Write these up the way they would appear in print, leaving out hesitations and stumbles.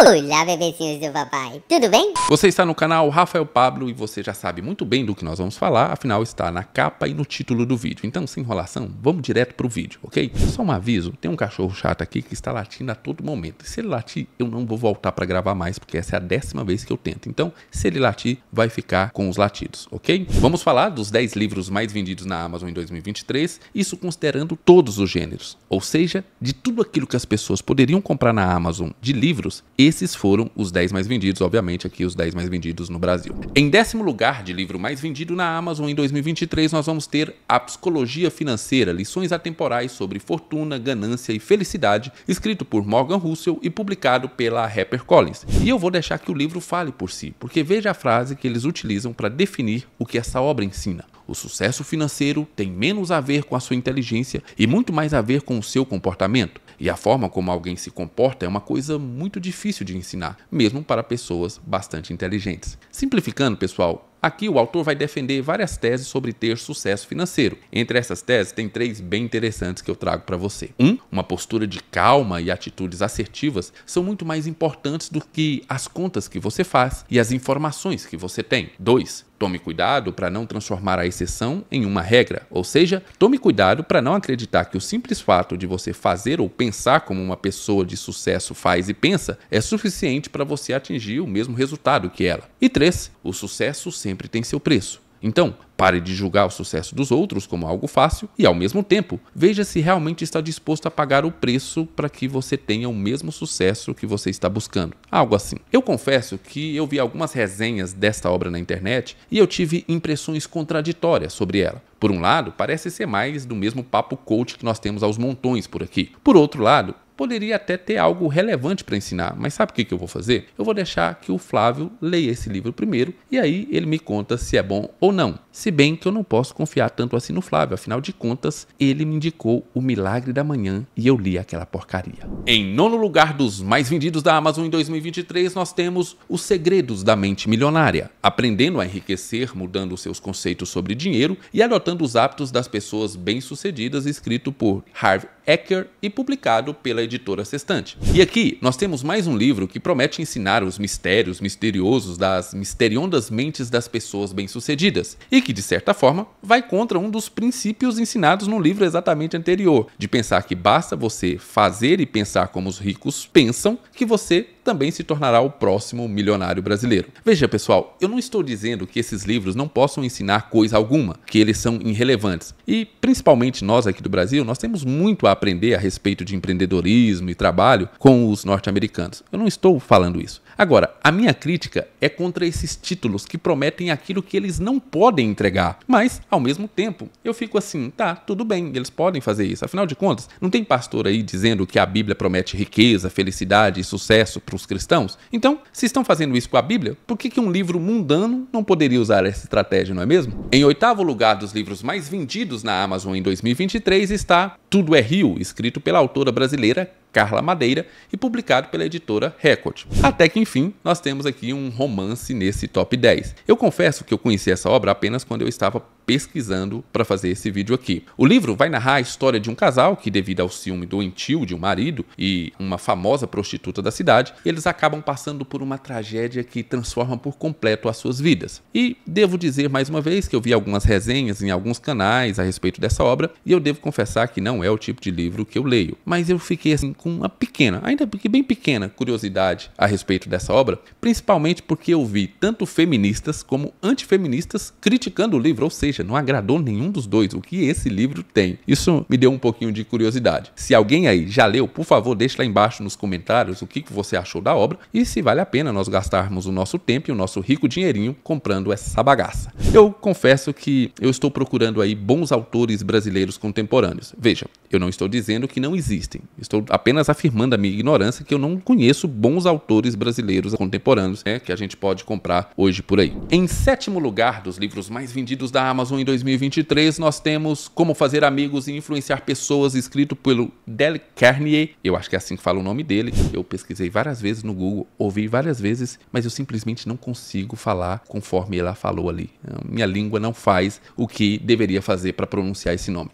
Olá, bebecinhos do papai, tudo bem? Você está no canal Rafael Pablo e você já sabe muito bem do que nós vamos falar, afinal está na capa e no título do vídeo. Então, sem enrolação, vamos direto pro vídeo, ok? Só um aviso, tem um cachorro chato aqui que está latindo a todo momento. Se ele latir, eu não vou voltar para gravar mais, porque essa é a 10ª vez que eu tento. Então, se ele latir, vai ficar com os latidos, ok? Vamos falar dos 10 livros mais vendidos na Amazon em 2023, isso considerando todos os gêneros. Ou seja, de tudo aquilo que as pessoas poderiam comprar na Amazon de livros, esses foram os 10 mais vendidos, obviamente aqui os 10 mais vendidos no Brasil. Em 10º lugar de livro mais vendido na Amazon em 2023, nós vamos ter A Psicologia Financeira, lições atemporais sobre fortuna, ganância e felicidade, escrito por Morgan Housel e publicado pela HarperCollins. E eu vou deixar que o livro fale por si, porque veja a frase que eles utilizam para definir o que essa obra ensina. O sucesso financeiro tem menos a ver com a sua inteligência e muito mais a ver com o seu comportamento. E a forma como alguém se comporta é uma coisa muito difícil de ensinar, mesmo para pessoas bastante inteligentes. Simplificando, pessoal, aqui o autor vai defender várias teses sobre ter sucesso financeiro. Entre essas teses, tem 3 bem interessantes que eu trago para você. Uma postura de calma e atitudes assertivas são muito mais importantes do que as contas que você faz e as informações que você tem. 2. Tome cuidado para não transformar a exceção em uma regra, ou seja, tome cuidado para não acreditar que o simples fato de você fazer ou pensar como uma pessoa de sucesso faz e pensa é suficiente para você atingir o mesmo resultado que ela. E 3. O sucesso sempre tem seu preço. Então, pare de julgar o sucesso dos outros como algo fácil e, ao mesmo tempo, veja se realmente está disposto a pagar o preço para que você tenha o mesmo sucesso que você está buscando. Algo assim. Eu confesso que eu vi algumas resenhas desta obra na internet e eu tive impressões contraditórias sobre ela. Por um lado, parece ser mais do mesmo papo coach que nós temos aos montões por aqui. Por outro lado, poderia até ter algo relevante para ensinar, mas sabe o que eu vou fazer? Eu vou deixar que o Flávio leia esse livro primeiro e aí ele me conta se é bom ou não. Se bem que eu não posso confiar tanto assim no Flávio, afinal de contas, ele me indicou O Milagre da Manhã e eu li aquela porcaria. Em 9º lugar dos mais vendidos da Amazon em 2023, nós temos Os Segredos da Mente Milionária, aprendendo a enriquecer, mudando os seus conceitos sobre dinheiro e adotando os hábitos das pessoas bem-sucedidas, escrito por Harv Eker e publicado pela editora Sextante. E aqui nós temos mais um livro que promete ensinar os mistérios misteriosos das misteriondas mentes das pessoas bem-sucedidas e que, de certa forma, vai contra um dos princípios ensinados no livro exatamente anterior, de pensar que basta você fazer e pensar como os ricos pensam, que você também se tornará o próximo milionário brasileiro. Veja, pessoal, eu não estou dizendo que esses livros não possam ensinar coisa alguma, que eles são irrelevantes. E, principalmente nós aqui do Brasil, nós temos muito a aprender a respeito de empreendedorismo e trabalho com os norte-americanos. Eu não estou falando isso. Agora, a minha crítica é contra esses títulos que prometem aquilo que eles não podem entregar. Mas, ao mesmo tempo, eu fico assim, tá, tudo bem, eles podem fazer isso. Afinal de contas, não tem pastor aí dizendo que a Bíblia promete riqueza, felicidade e sucesso para os cristãos? Então, se estão fazendo isso com a Bíblia, por que um livro mundano não poderia usar essa estratégia, não é mesmo? Em 8º lugar dos livros mais vendidos na Amazon em 2023 está Tudo é Rio, escrito pela autora brasileira Carla Madeira e publicado pela editora Record. Até que, enfim, nós temos aqui um romance nesse top 10. Eu confesso que eu conheci essa obra apenas quando eu estava pesquisando para fazer esse vídeo aqui. O livro vai narrar a história de um casal que, devido ao ciúme doentio de um marido e uma famosa prostituta da cidade, eles acabam passando por uma tragédia que transforma por completo as suas vidas. E devo dizer mais uma vez que eu vi algumas resenhas em alguns canais a respeito dessa obra e eu devo confessar que não é o tipo de livro que eu leio. Mas eu fiquei assim com uma pequena, ainda que bem pequena, curiosidade a respeito dessa obra, principalmente porque eu vi tanto feministas como antifeministas criticando o livro, ou seja, não agradou nenhum dos dois, o que esse livro tem. Isso me deu um pouquinho de curiosidade. Se alguém aí já leu, por favor, deixe lá embaixo nos comentários o que você achou da obra e se vale a pena nós gastarmos o nosso tempo e o nosso rico dinheirinho comprando essa bagaça. Eu confesso que eu estou procurando aí bons autores brasileiros contemporâneos. Veja, eu não estou dizendo que não existem, estou apenas afirmando a minha ignorância que eu não conheço bons autores brasileiros contemporâneos, que a gente pode comprar hoje por aí. Em 7º lugar dos livros mais vendidos da Amazon em 2023, nós temos Como Fazer Amigos e Influenciar Pessoas, escrito pelo Dale Carnegie. Eu acho que é assim que fala o nome dele. Eu pesquisei várias vezes no Google, ouvi várias vezes, mas eu simplesmente não consigo falar conforme ela falou ali. Minha língua não faz o que deveria fazer para pronunciar esse nome.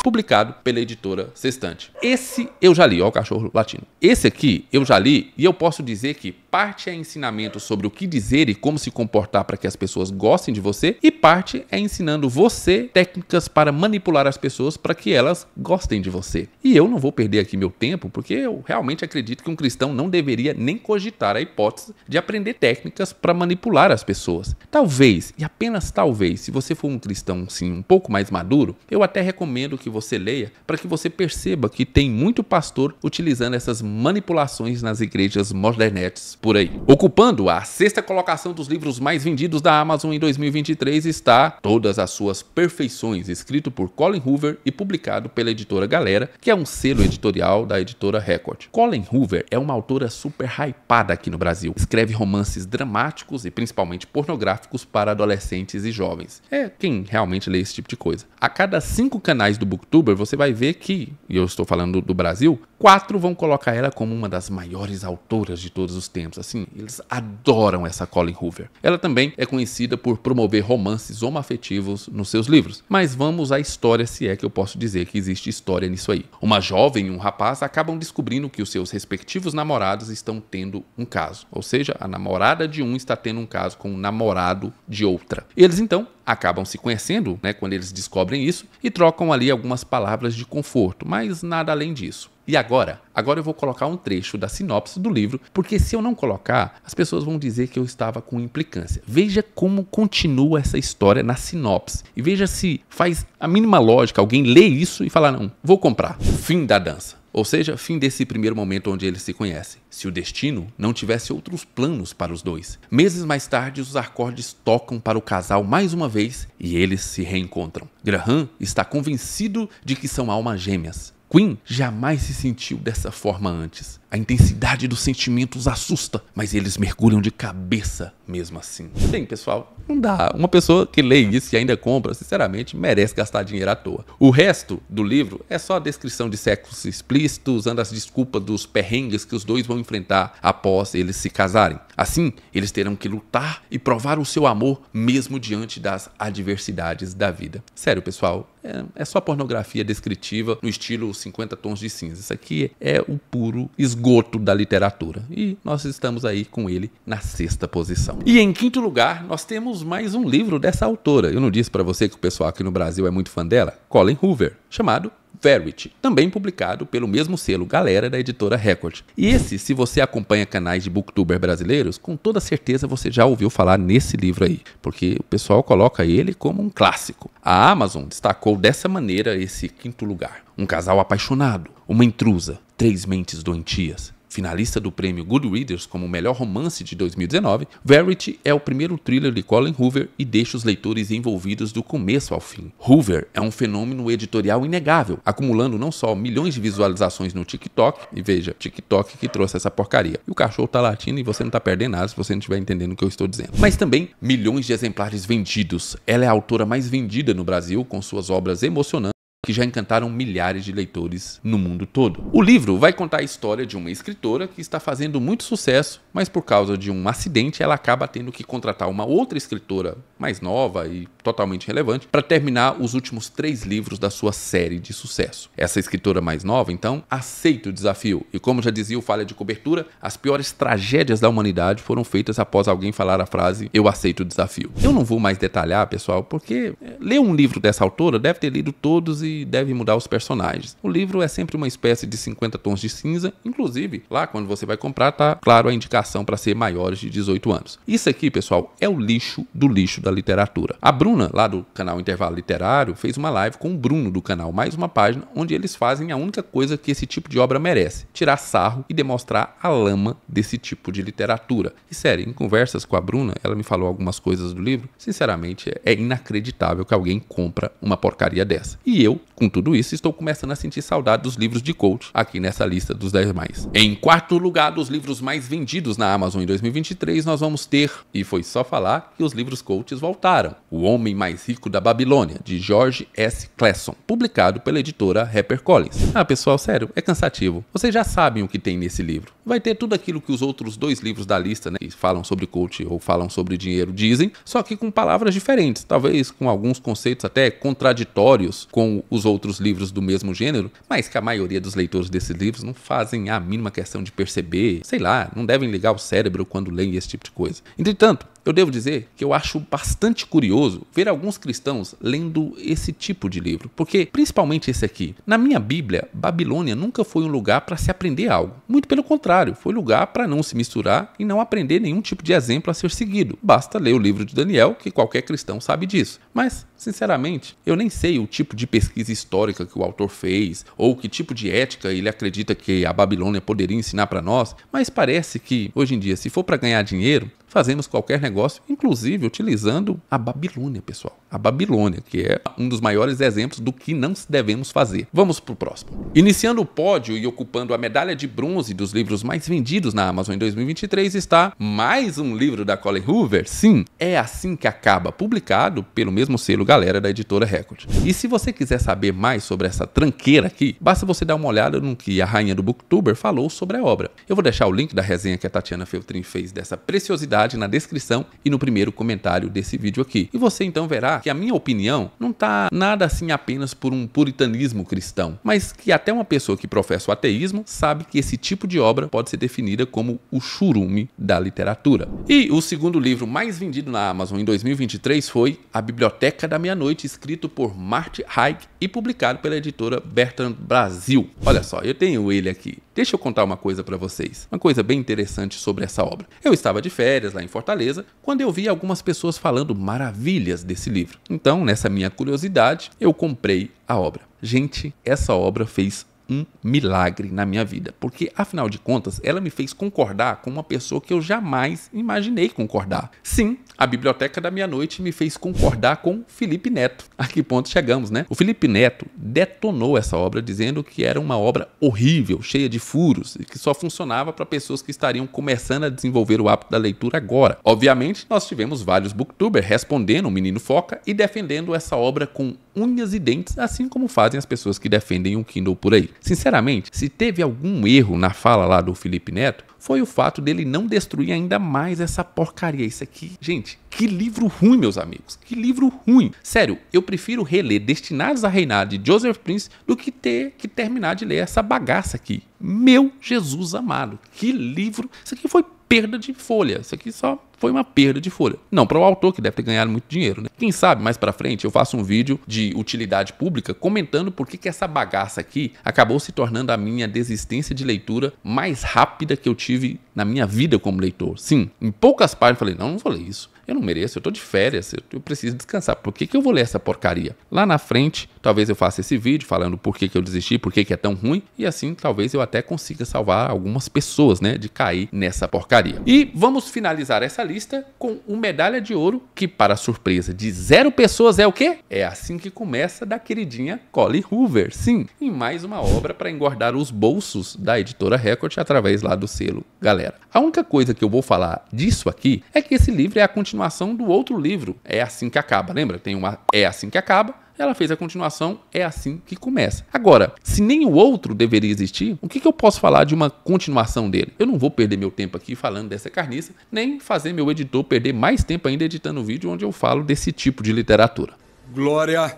Publicado pela editora Sextante. Esse eu já li, ó, o cachorro latino. Esse aqui eu já li e eu posso dizer que parte é ensinamento sobre o que dizer e como se comportar para que as pessoas gostem de você, e parte é ensinando você técnicas para manipular as pessoas para que elas gostem de você. E eu não vou perder aqui meu tempo, porque eu realmente acredito que um cristão não deveria nem cogitar a hipótese de aprender técnicas para manipular as pessoas. Talvez, e apenas talvez, se você for um cristão sim um pouco mais maduro, eu até recomendo que você leia para que você perceba que tem muito pastor utilizando essas manipulações nas igrejas modernetes por aí. Ocupando a 6ª colocação dos livros mais vendidos da Amazon em 2023 está Todas as Suas Perfeições, escrito por Colin Hoover e publicado pela editora Galera, que é um selo editorial da editora Record. Colin Hoover é uma autora super hypada aqui no Brasil. Escreve romances dramáticos e principalmente pornográficos para adolescentes e jovens. É quem realmente lê esse tipo de coisa. A cada 5 canais do Booktuber você vai ver que, e eu estou falando do Brasil, 4 vão colocar ela como uma das maiores autoras de todos os tempos. Assim, eles adoram essa Colin Hoover. Ela também é conhecida por promover romances homoafetivos nos seus livros. Mas vamos à história, se é que eu posso dizer que existe história nisso aí. Uma jovem e um rapaz acabam descobrindo que os seus respectivos namorados estão tendo um caso. Ou seja, a namorada de um está tendo um caso com o namorado de outra. Eles então acabam se conhecendo, né, quando eles descobrem isso, e trocam ali algumas palavras de conforto, mas nada além disso. E agora eu vou colocar um trecho da sinopse do livro, porque se eu não colocar, as pessoas vão dizer que eu estava com implicância. Veja como continua essa história na sinopse. E veja se faz a mínima lógica alguém ler isso e falar, não, vou comprar. Fim da dança. Ou seja, fim desse primeiro momento onde eles se conhecem. Se o destino não tivesse outros planos para os dois. Meses mais tarde, os acordes tocam para o casal mais uma vez e eles se reencontram. Graham está convencido de que são almas gêmeas. Quinn jamais se sentiu dessa forma antes. A intensidade dos sentimentos assusta, mas eles mergulham de cabeça mesmo assim. Bem, pessoal, não dá. Uma pessoa que lê isso e ainda compra, sinceramente, merece gastar dinheiro à toa. O resto do livro é só a descrição de sexo explícito, usando as desculpas dos perrengues que os dois vão enfrentar após eles se casarem. Assim, eles terão que lutar e provar o seu amor mesmo diante das adversidades da vida. Sério, pessoal, é só pornografia descritiva no estilo 50 tons de cinza. Isso aqui é o puro esgoto da literatura. E nós estamos aí com ele na 6ª posição. E em 5º lugar, nós temos mais um livro dessa autora. Eu não disse para você que o pessoal aqui no Brasil é muito fã dela? Colin Hoover, chamado Verity, também publicado pelo mesmo selo Galera da editora Record. E esse, se você acompanha canais de booktuber brasileiros, com toda certeza você já ouviu falar nesse livro aí, porque o pessoal coloca ele como um clássico. A Amazon destacou dessa maneira esse 5º lugar. Um casal apaixonado, uma intrusa, 3 mentes doentias. Finalista do prêmio Goodreads como o melhor romance de 2019, Verity é o primeiro thriller de Colin Hoover e deixa os leitores envolvidos do começo ao fim. Hoover é um fenômeno editorial inegável, acumulando não só milhões de visualizações no TikTok, e veja, TikTok que trouxe essa porcaria. E o cachorro tá latindo e você não tá perdendo nada se você não estiver entendendo o que eu estou dizendo. Mas também milhões de exemplares vendidos. Ela é a autora mais vendida no Brasil, com suas obras emocionantes, que já encantaram milhares de leitores no mundo todo. O livro vai contar a história de uma escritora que está fazendo muito sucesso, mas por causa de um acidente ela acaba tendo que contratar uma outra escritora mais nova e totalmente relevante para terminar os últimos 3 livros da sua série de sucesso. Essa escritora mais nova, então, aceita o desafio e, como já dizia o Falha de Cobertura, as piores tragédias da humanidade foram feitas após alguém falar a frase "eu aceito o desafio". Eu não vou mais detalhar, pessoal, porque ler um livro dessa autora deve ter lido todos e deve mudar os personagens. O livro é sempre uma espécie de 50 tons de cinza, inclusive lá quando você vai comprar tá claro a indicação para ser maiores de 18 anos. Isso aqui, pessoal, é o lixo do lixo da literatura. A Bruna, lá do canal Intervalo Literário, fez uma live com o Bruno do canal Mais Uma Página, onde eles fazem a única coisa que esse tipo de obra merece: tirar sarro e demonstrar a lama desse tipo de literatura. E sério, em conversas com a Bruna, ela me falou algumas coisas do livro. Sinceramente, é inacreditável que alguém compra uma porcaria dessa. E eu, com tudo isso, estou começando a sentir saudade dos livros de coach aqui nessa lista dos 10 mais. Em 4º lugar dos livros mais vendidos na Amazon em 2023, nós vamos ter, e foi só falar que os livros coaches voltaram, O Homem Mais Rico da Babilônia, de George S. Clason, publicado pela editora HarperCollins. Ah, pessoal, sério, é cansativo. Vocês já sabem o que tem nesse livro. Vai ter tudo aquilo que os outros 2 livros da lista, né, que falam sobre coach ou falam sobre dinheiro, dizem, só que com palavras diferentes, talvez com alguns conceitos até contraditórios com os outros livros do mesmo gênero, mas que a maioria dos leitores desses livros não fazem a mínima questão de perceber, sei lá, não devem ligar o cérebro quando leem esse tipo de coisa. Entretanto, eu devo dizer que eu acho bastante curioso ver alguns cristãos lendo esse tipo de livro, porque, principalmente esse aqui, na minha Bíblia, Babilônia nunca foi um lugar para se aprender algo. Muito pelo contrário, foi lugar para não se misturar e não aprender nenhum tipo de exemplo a ser seguido. Basta ler o livro de Daniel, que qualquer cristão sabe disso. Mas, sinceramente, eu nem sei o tipo de pesquisa histórica que o autor fez, ou que tipo de ética ele acredita que a Babilônia poderia ensinar para nós, mas parece que, hoje em dia, se for para ganhar dinheiro, fazemos qualquer negócio, inclusive utilizando a Babilônia, pessoal. A Babilônia, que é um dos maiores exemplos do que não devemos fazer. Vamos para o próximo. Iniciando o pódio e ocupando a medalha de bronze dos livros mais vendidos na Amazon em 2023 está mais um livro da Colleen Hoover. Sim, É Assim que Acaba, publicado pelo mesmo selo Galera da editora Record. E se você quiser saber mais sobre essa tranqueira aqui, basta você dar uma olhada no que a rainha do Booktuber falou sobre a obra. Eu vou deixar o link da resenha que a Tatiana Feltrin fez dessa preciosidade na descrição e no primeiro comentário desse vídeo aqui. E você então verá que a minha opinião não tá nada assim apenas por um puritanismo cristão, mas que até uma pessoa que professa o ateísmo sabe que esse tipo de obra pode ser definida como o churume da literatura. E o segundo livro mais vendido na Amazon em 2023 foi A Biblioteca da Meia-Noite, escrito por Marty Haig e publicado pela editora Bertrand Brasil. Olha só, eu tenho ele aqui. Deixa eu contar uma coisa para vocês, uma coisa bem interessante sobre essa obra. Eu estava de férias lá em Fortaleza, quando eu vi algumas pessoas falando maravilhas desse livro. Então, nessa minha curiosidade, eu comprei a obra. Gente, essa obra fez um milagre na minha vida, porque afinal de contas ela me fez concordar com uma pessoa que eu jamais imaginei concordar. Sim, a Biblioteca da Meia-Noite me fez concordar com Felipe Neto. A que ponto chegamos, né? O Felipe Neto detonou essa obra dizendo que era uma obra horrível, cheia de furos e que só funcionava para pessoas que estariam começando a desenvolver o hábito da leitura agora. Obviamente, nós tivemos vários booktubers respondendo o Menino Foca e defendendo essa obra com unhas e dentes, assim como fazem as pessoas que defendem o Kindle por aí. Sinceramente, se teve algum erro na fala lá do Felipe Neto, foi o fato dele não destruir ainda mais essa porcaria. Isso aqui, gente, que livro ruim, meus amigos. Que livro ruim. Sério, eu prefiro reler Destinados a Reinar de Joseph Prince do que ter que terminar de ler essa bagaça aqui. Meu Jesus amado, que livro. Isso aqui foi perda de folha. Isso aqui só foi uma perda de folha. Não para o autor, que deve ter ganhado muito dinheiro, né? Quem sabe mais pra frente eu faço um vídeo de utilidade pública comentando por que essa bagaça aqui acabou se tornando a minha desistência de leitura mais rápida que eu tive na minha vida como leitor. Sim, em poucas páginas eu falei, não vou ler isso. Eu não mereço, eu tô de férias, eu preciso descansar. Por que eu vou ler essa porcaria? Lá na frente, talvez eu faça esse vídeo falando por que eu desisti, por que é tão ruim. E assim, talvez eu até consiga salvar algumas pessoas, né, de cair nessa porcaria. E vamos finalizar essa lista com uma medalha de ouro, que para surpresa de 0 pessoas é o quê? É Assim que Começa, da queridinha Colleen Hoover. Sim, em mais uma obra para engordar os bolsos da editora Record através lá do selo Galera. A única coisa que eu vou falar disso aqui é que esse livro é a continuação do outro livro, É Assim que Acaba. Lembra? Tem uma É Assim que Acaba. Ela fez a continuação, É Assim que Começa. Agora, se nem o outro deveria existir, o que eu posso falar de uma continuação dele? Eu não vou perder meu tempo aqui falando dessa carniça, nem fazer meu editor perder mais tempo ainda editando o vídeo onde eu falo desse tipo de literatura. Glória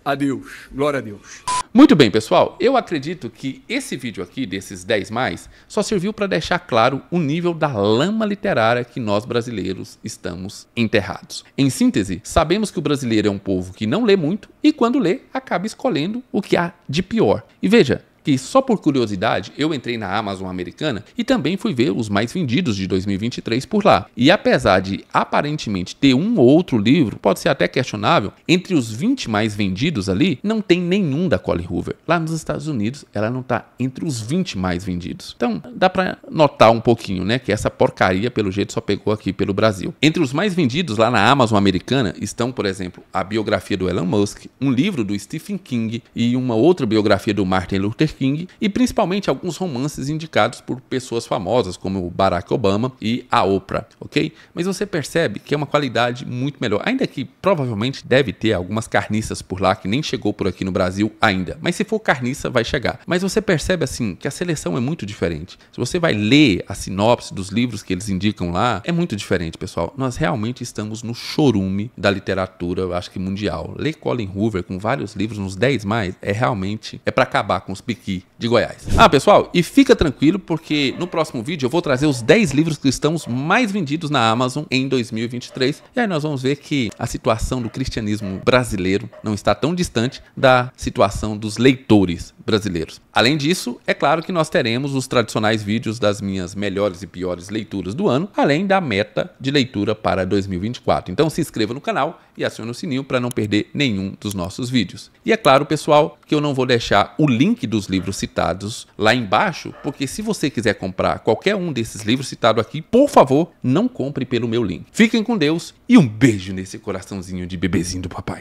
a Deus. Glória a Deus. Muito bem, pessoal, eu acredito que esse vídeo aqui, desses 10+, só serviu para deixar claro o nível da lama literária que nós brasileiros estamos enterrados. Em síntese, sabemos que o brasileiro é um povo que não lê muito e quando lê, acaba escolhendo o que há de pior. E veja, que só por curiosidade eu entrei na Amazon americana e também fui ver os mais vendidos de 2023 por lá. E apesar de aparentemente ter um ou outro livro, pode ser até questionável, entre os 20 mais vendidos ali, não tem nenhum da Colleen Hoover. Lá nos Estados Unidos, ela não tá entre os 20 mais vendidos. Então, dá pra notar um pouquinho, né, que essa porcaria, pelo jeito, só pegou aqui pelo Brasil. Entre os mais vendidos lá na Amazon americana estão, por exemplo, a biografia do Elon Musk, um livro do Stephen King e uma outra biografia do Martin Luther Luther King e principalmente alguns romances indicados por pessoas famosas como o Barack Obama e a Oprah, ok? Mas você percebe que é uma qualidade muito melhor, ainda que provavelmente deve ter algumas carniças por lá que nem chegou por aqui no Brasil ainda, mas se for carniça vai chegar. Mas você percebe assim que a seleção é muito diferente. Se você vai ler a sinopse dos livros que eles indicam lá, é muito diferente, pessoal. Nós realmente estamos no chorume da literatura, eu acho que mundial. Ler Colin Hoover com vários livros, uns 10 mais, é para acabar com os piqui de Goiás. Pessoal, e fica tranquilo porque no próximo vídeo eu vou trazer os 10 livros cristãos mais vendidos na Amazon em 2023. E aí nós vamos ver que a situação do cristianismo brasileiro não está tão distante da situação dos leitores brasileiros. Além disso, é claro que nós teremos os tradicionais vídeos das minhas melhores e piores leituras do ano, além da meta de leitura para 2024. Então se inscreva no canal e acione o sininho para não perder nenhum dos nossos vídeos. E é claro, pessoal, que eu não vou deixar o link dos livros citados lá embaixo, porque se você quiser comprar qualquer um desses livros citados aqui, por favor, não compre pelo meu link. Fiquem com Deus e um beijo nesse coraçãozinho de bebezinho do papai.